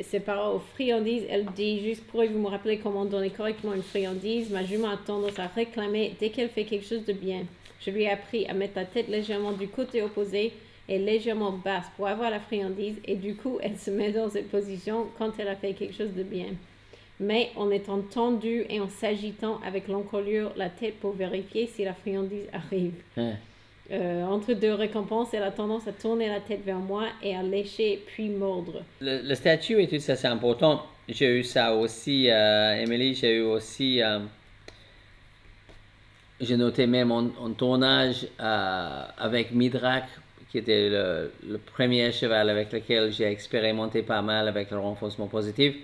c'est par rapport aux friandises. Elle dit juste, pourriez-vous me rappeler comment donner correctement une friandise? Ma jument a tendance à réclamer dès qu'elle fait quelque chose de bien. Je lui ai appris à mettre la tête légèrement du côté opposé et légèrement basse pour avoir la friandise, et du coup, elle se met dans cette position quand elle a fait quelque chose de bien. Mais en étant tendue et en s'agitant avec l'encolure la tête pour vérifier si la friandise arrive. Entre deux récompenses, elle a tendance à tourner la tête vers moi et à lécher puis mordre. Le statut et tout ça, c'est important. J'ai eu ça aussi, Emily, j'ai eu aussi... j'ai noté même en tournage avec Midrak, qui était le premier cheval avec lequel j'ai expérimenté pas mal avec le renforcement positif,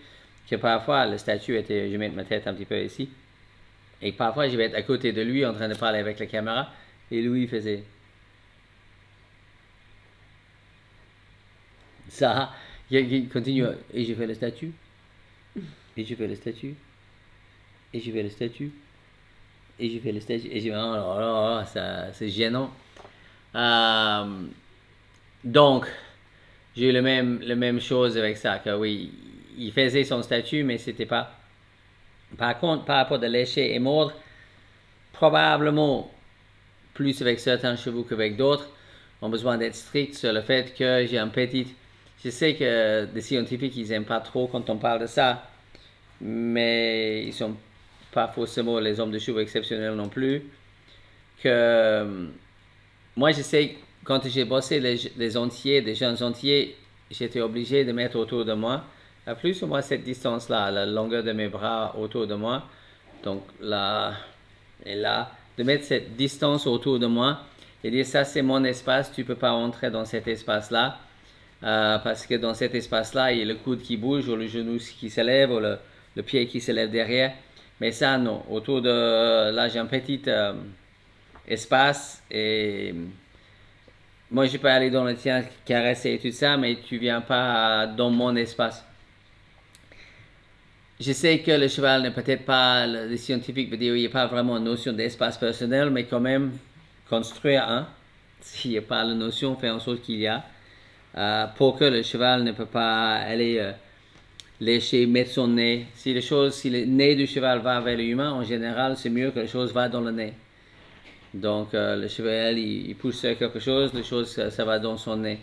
que parfois le statut était, je mets ma tête un petit peu ici, et parfois je vais être à côté de lui en train de parler avec la caméra, et lui il faisait ça, il continue, et je fais le statut, et je fais le statut, et je fais le statut, et je fais le statut, et je dis, oh là là, ça, c'est gênant. Donc, j'ai eu la même chose avec ça, que oui, il faisait son statut, mais c'était pas... Par contre, par rapport à lécher et mordre, probablement plus avec certains chevaux qu'avec d'autres, ont besoin d'être stricts sur le fait que j'ai un petit... Je sais que les scientifiques, ils n'aiment pas trop quand on parle de ça, mais ils sont pas forcément les hommes de chevaux exceptionnels non plus. Que moi, je sais, quand j'ai bossé les entiers, des jeunes entiers, j'étais obligé de mettre autour de moi, à plus ou moins cette distance-là, la longueur de mes bras autour de moi, donc là et là, de mettre cette distance autour de moi et dire ça c'est mon espace, tu peux pas entrer dans cet espace-là, parce que dans cet espace-là, il y a le coude qui bouge, ou le genou qui se lève, ou le pied qui se lève derrière, mais ça non, autour de, là j'ai un petit espace, et moi je peux aller dans le tien, caresser et tout ça, mais tu viens pas dans mon espace. Je sais que le cheval n'est peut-être pas, les scientifiques veulent dire qu'il n'y a pas vraiment une notion d'espace personnel, mais quand même, construire un, s'il n'y a pas la notion, faire en sorte qu'il y a, pour que le cheval ne peut pas aller lécher, mettre son nez. Si le nez du cheval va vers l'humain, en général, c'est mieux que la chose va dans le nez. Donc, le cheval, il pousse sur quelque chose, la chose, ça va dans son nez.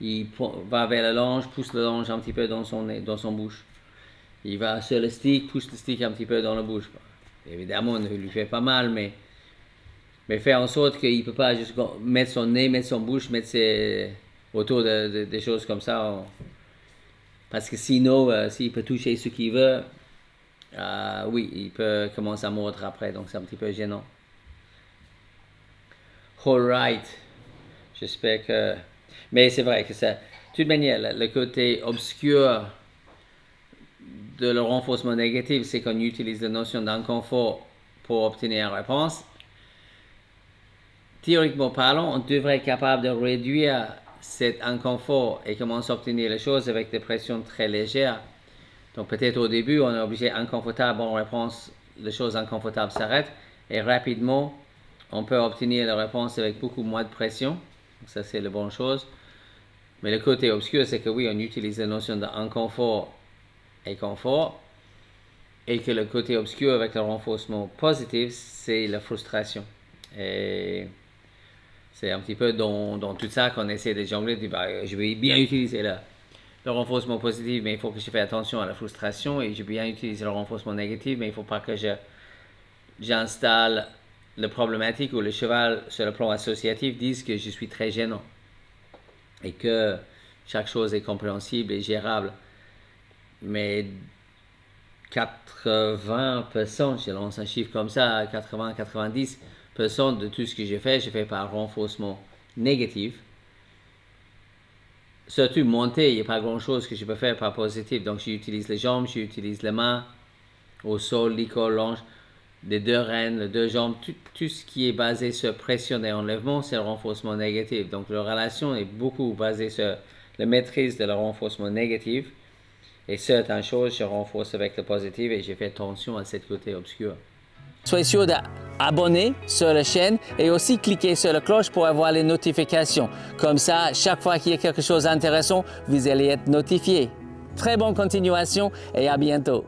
Il va vers la longe, pousse la longe un petit peu dans son nez, dans son bouche. Il va sur le stick, pousse le stick un petit peu dans la bouche. Évidemment, il lui fait pas mal, mais faire en sorte qu'il ne peut pas juste mettre son nez, mettre son bouche, mettre autour des choses comme ça. Parce que sinon, s'il peut toucher ce qu'il veut, oui, il peut commencer à mordre après, donc c'est un petit peu gênant. All right. J'espère que... Mais c'est vrai que ça... De toute manière, le côté obscur de le renforcement négatif, c'est qu'on utilise la notion d'inconfort pour obtenir une réponse. Théoriquement parlant, on devrait être capable de réduire cet inconfort et commencer à obtenir les choses avec des pressions très légères. Donc peut-être au début, on est obligé inconfortable, en réponse, les choses inconfortables s'arrêtent et rapidement, on peut obtenir la réponse avec beaucoup moins de pression. Donc ça, c'est la bonne chose. Mais le côté obscur, c'est que oui, on utilise la notion d'inconfort et confort, et que le côté obscur avec le renforcement positif, c'est la frustration. Et c'est un petit peu dans tout ça qu'on essaie de jongler, je vais bien utiliser le renforcement positif, mais il faut que je fasse attention à la frustration, et je vais bien utiliser le renforcement négatif, mais il ne faut pas que j'installe le problématique où le cheval, sur le plan associatif, dise que je suis très gênant, et que chaque chose est compréhensible et gérable. Mais 80%, je lance un chiffre comme ça, 80-90% de tout ce que je fais par renforcement négatif. Surtout monter, il n'y a pas grand-chose que je peux faire par positif. Donc j'utilise les jambes, j'utilise les mains, au sol, l'école, longe, les deux rênes, les deux jambes, tout ce qui est basé sur pression et enlèvement, c'est le renforcement négatif. Donc la relation est beaucoup basée sur la maîtrise de le renforcement négatif. Et certaines choses, je renforce avec le positif et je fais attention à ce côté obscur. Soyez sûr d'abonner sur la chaîne et aussi cliquer sur la cloche pour avoir les notifications. Comme ça, chaque fois qu'il y a quelque chose d'intéressant, vous allez être notifié. Très bonne continuation et à bientôt.